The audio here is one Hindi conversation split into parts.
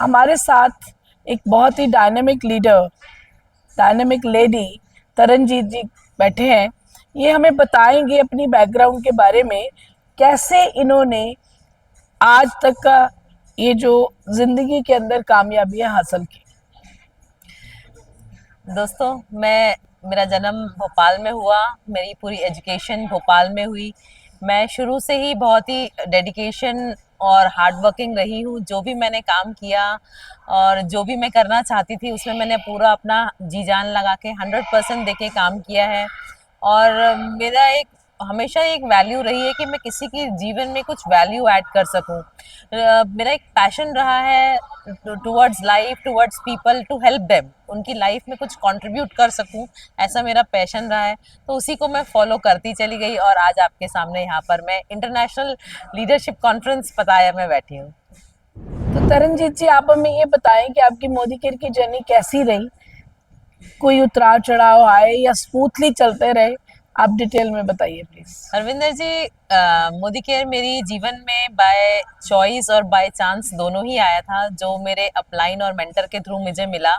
हमारे साथ एक बहुत ही dynamic leader, dynamic lady Taranjit ji बैठे हैं। ये हमें बताएंगे अपनी बैकग्राउंड के बारे में, कैसे इन्होंने आज तक का ये जो जिंदगी के अंदर कामयाबियां हासिल की। दोस्तों, मेरा जन्म भोपाल में हुआ। मेरी पूरी एजुकेशन भोपाल में हुई। मैं शुरू से ही बहुत ही डेडिकेशन और हार्ड वर्किंग रही हूँ। जो भी मैंने काम किया और जो भी मैं करना चाहती थी उसमें मैंने पूरा अपना जी जान लगा के 100% देके काम किया है। और मेरा एक हमेशा एक वैल्यू रही है कि मैं किसी के जीवन में कुछ वैल्यू ऐड कर सकूं। मेरा एक पैशन रहा है towards life, towards people, to help them, उनकी लाइफ में कुछ कंट्रीब्यूट कर सकूं। ऐसा मेरा पैशन रहा है, तो उसी को मैं फॉलो करती चली गई। और आज आपके सामने यहाँ पर मैं इंटरनेशनल लीडरशिप कॉन्फ्रेंस पताया में बैठी हूँ। तो तरनजीत जी, आप हमें ये बताएं कि आपकी मोदी केयर की जर्नी कैसी रही। कोई उतार चढ़ाव आए या स्मूथली चलते रहे, आप डिटेल में बताइए प्लीज। हरविंदर जी, मोदी केयर मेरी जीवन में बाय चॉइस और बाय चांस दोनों ही आया था, जो मेरे अपलाइन और मेंटर के थ्रू मुझे मिला।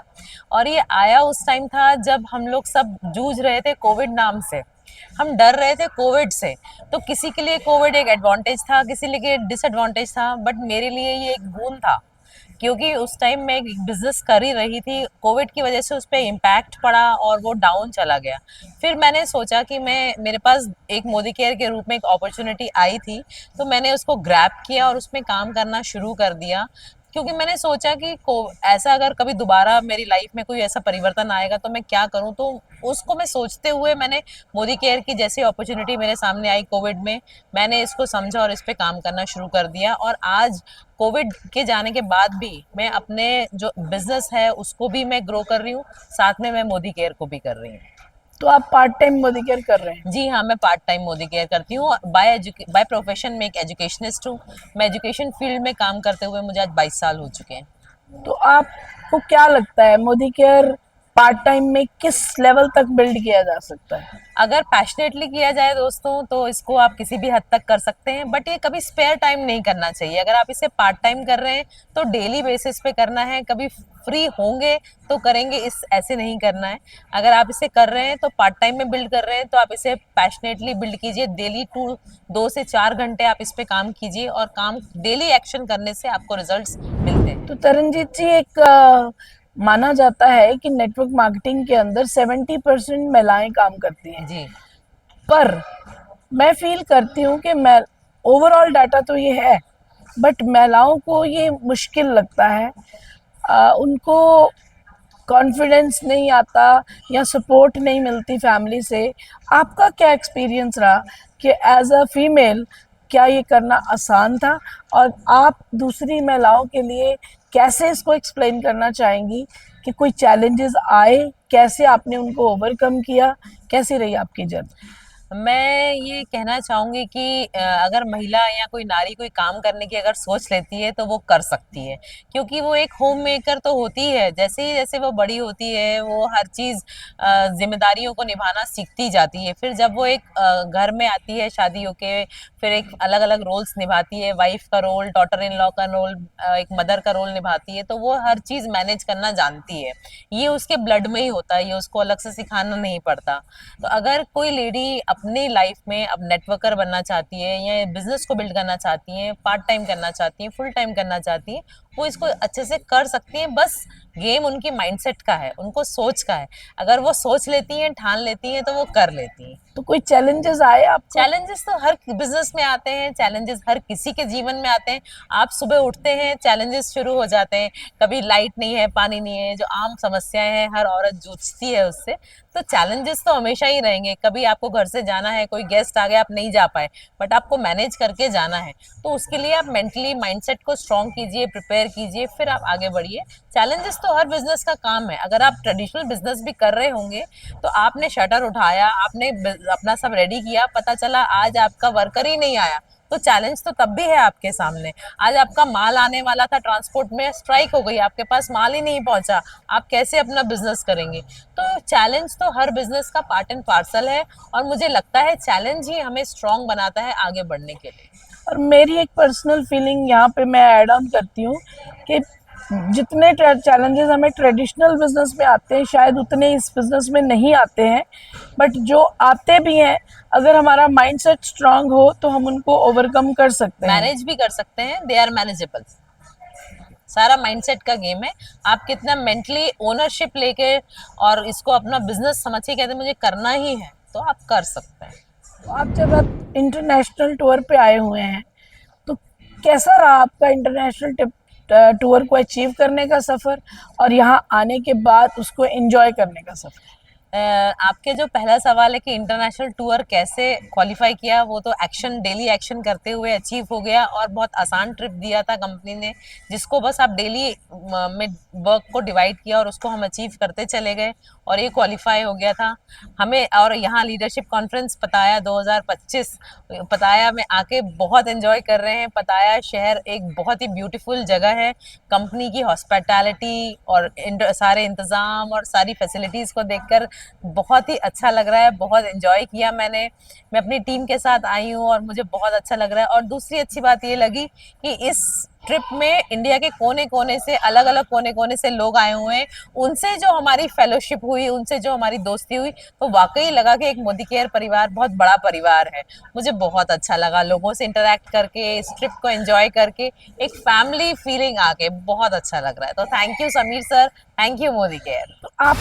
और ये आया उस टाइम था जब हम लोग सब जूझ रहे थे कोविड नाम से। हम डर रहे थे कोविड से। तो किसी के लिए कोविड एक एडवांटेज था, किसी के लिए डिसएडवांटेज था, बट मेरे लिए ये एक बोन था। क्योंकि उस टाइम मैं एक बिजनेस कर ही रही थी, कोविड की वजह से उस पर इम्पैक्ट पड़ा और वो डाउन चला गया। फिर मैंने सोचा कि मेरे पास एक मोदी केयर के रूप में एक अपॉर्चुनिटी आई थी, तो मैंने उसको ग्रैब किया और उसमें काम करना शुरू कर दिया। क्योंकि मैंने सोचा कि ऐसा अगर कभी दोबारा मेरी लाइफ में कोई ऐसा परिवर्तन आएगा तो मैं क्या करूं। तो उसको मैं सोचते हुए मैंने मोदी केयर की जैसी अपॉर्चुनिटी मेरे सामने आई कोविड में, मैंने इसको समझा और इस पे काम करना शुरू कर दिया। और आज कोविड के जाने के बाद भी मैं अपने जो बिजनेस है उसको भी मैं ग्रो कर रही हूँ, साथ में मैं मोदी केयर को भी कर रही हूँ। तो आप पार्ट टाइम मोदी केयर कर रहे हैं। जी हाँ, मैं पार्ट टाइम मोदी केयर करती हूँ। बाय प्रोफेशन में एक एजुकेशनिस्ट हूँ। मैं एजुकेशन फील्ड में काम करते हुए मुझे आज 22 साल हो चुके हैं। तो आपको क्या लगता है मोदी केयर पार्ट टाइम में किस लेवल तक बिल्ड किया जा सकता है। अगर पैशनेटली किया जाए दोस्तों तो इसको आप किसी भी हद तक कर सकते हैं, बट ये कभी स्पेयर टाइम नहीं करना चाहिए। अगर आप इसे पार्ट टाइम कर रहे हैं तो डेली बेसिस पे करना है। कभी फ्री होंगे तो करेंगे, इस ऐसे नहीं करना है। अगर आप इसे कर रहे हैं तो पार्ट टाइम में बिल्ड कर रहे हैं तो आप इसे पैशनेटली बिल्ड कीजिए। डेली 2 से 4 घंटे आप इस पे काम कीजिए और काम डेली एक्शन करने से आपको रिजल्ट्स मिलते हैं। तो तरनजीत जी, एक माना जाता है कि नेटवर्क मार्केटिंग के अंदर 70% महिलाएं काम करती हैं। जी। पर मैं फील करती हूँ कि मैं ओवरऑल डाटा तो ये है, बट महिलाओं को ये मुश्किल लगता है। उनको कॉन्फिडेंस नहीं आता या सपोर्ट नहीं मिलती फैमिली से। आपका क्या एक्सपीरियंस रहा कि एज अ फीमेल क्या ये करना आसान था, और आप दूसरी महिलाओं के लिए कैसे इसको एक्सप्लेन करना चाहेंगी कि कोई चैलेंजेस आए, कैसे आपने उनको ओवरकम किया, कैसी रही आपकी जर्नी। मैं ये कहना चाहूंगी कि अगर महिला या कोई नारी कोई काम करने की अगर सोच लेती है तो वो कर सकती है। क्योंकि वो एक होम मेकर तो होती है, जैसे ही जैसे वो बड़ी होती है वो हर चीज जिम्मेदारियों को निभाना सीखती जाती है। फिर जब वो एक घर में आती है शादी होके, फिर एक अलग अलग रोल्स निभाती है, वाइफ का रोल, डॉटर इन लॉ का रोल, एक मदर का रोल निभाती है, तो वो हर चीज मैनेज करना जानती है। ये उसके ब्लड में ही होता है, ये उसको अलग से सिखाना नहीं पड़ता। तो अगर कोई लेडी अपनी लाइफ में अब नेटवर्कर बनना चाहती है या बिजनेस को बिल्ड करना चाहती है, पार्ट टाइम करना चाहती है, फुल टाइम करना चाहती है, वो इसको अच्छे से कर सकती हैं। बस गेम उनकी माइंडसेट का है, उनको सोच का है। अगर वो सोच लेती हैं, ठान लेती हैं, तो वो कर लेती हैं। तो कोई चैलेंजेस आए आपको। चैलेंजेस तो हर बिजनेस में आते हैं, चैलेंजेस हर किसी के जीवन में आते हैं। आप सुबह उठते हैं, चैलेंजेस शुरू हो जाते हैं। कभी लाइट नहीं है, पानी नहीं है, जो आम समस्याएं हैं, हर औरत जूझती है उससे। तो चैलेंजेस तो हमेशा ही रहेंगे। कभी आपको घर से जाना है, कोई गेस्ट आ गया, आप नहीं जा पाए, बट आपको मैनेज करके जाना है, तो उसके लिए आप मेंटली माइंडसेट को स्ट्रॉन्ग कीजिए, प्रिपेयर कीजिए, फिर आप आगे बढ़िए। चैलेंजेस तो हर बिजनेस का काम है। अगर आप ट्रेडिशनल बिजनेस भी कर रहे होंगे तो आपने शटर उठाया, आपने अपना सब रेडी किया, पता चला आज आपका वर्कर ही नहीं आया, तो चैलेंज तो तब भी है आपके सामने। आज आपका माल आने वाला था, ट्रांसपोर्ट में स्ट्राइक हो गई, आपके पास माल ही नहीं पहुंचा, आप कैसे अपना बिजनेस करेंगे। तो चैलेंज तो हर बिजनेस का पार्ट एंड पार्सल है, और मुझे लगता है चैलेंज ही हमें स्ट्रांग बनाता है आगे बढ़ने के लिए। और मेरी एक पर्सनल फीलिंग यहाँ पे मैं ऐड ऑन करती हूँ कि जितने चैलेंजेस हमें ट्रेडिशनल बिजनेस में आते हैं शायद उतने इस बिजनेस में नहीं आते हैं, बट जो आते भी हैं अगर हमारा माइंडसेट स्ट्रांग हो तो हम उनको ओवरकम कर सकते हैं। मैनेज भी कर सकते हैं, दे आर मैनेजेबल। सारा माइंडसेट का गेम है, आप कितना मेंटली ओनरशिप लेके और इसको अपना बिजनेस समझ के कहते हैं मुझे करना ही है, तो आप कर सकते हैं। तो आप जब आप इंटरनेशनल टूर पे आए हुए हैं तो कैसा रहा आपका इंटरनेशनल टूर को अचीव करने का सफ़र और यहाँ आने के बाद उसको एंजॉय करने का सफ़र? आपके जो पहला सवाल है कि इंटरनेशनल टूर कैसे क्वालिफाई किया, वो तो एक्शन, डेली एक्शन करते हुए अचीव हो गया और बहुत आसान ट्रिप दिया था कंपनी ने, जिसको बस आप डेली में वर्क को डिवाइड किया और उसको हम अचीव करते चले गए और ये क्वालिफाई हो गया था हमें। और यहाँ लीडरशिप कॉन्फ्रेंस पताया 2025 पताया में आके बहुत एंजॉय कर रहे हैं। पताया शहर एक बहुत ही ब्यूटीफुल जगह है, कंपनी की हॉस्पिटैलिटी और सारे इंतज़ाम और सारी फैसिलिटीज़ को देखकर बहुत ही अच्छा लग रहा है, बहुत एंजॉय किया मैंने। मैं अपनी टीम के साथ आई हूँ और मुझे बहुत अच्छा लग रहा है। और दूसरी अच्छी बात ये लगी कि इस ट्रिप में इंडिया के कोने कोने से, अलग अलग कोने कोने से लोग आए हुए हैं, उनसे जो हमारी फेलोशिप हुई, उनसे जो हमारी दोस्ती हुई, तो वाकई लगा कि एक मोदी केयर परिवार बहुत बड़ा परिवार है। मुझे बहुत अच्छा लगा लोगों से इंटरेक्ट करके, इस ट्रिप को एंजॉय करके, एक फैमिली फीलिंग आके बहुत अच्छा लग रहा है। तो thank you Sameer sir, thank you Modi care. तो आप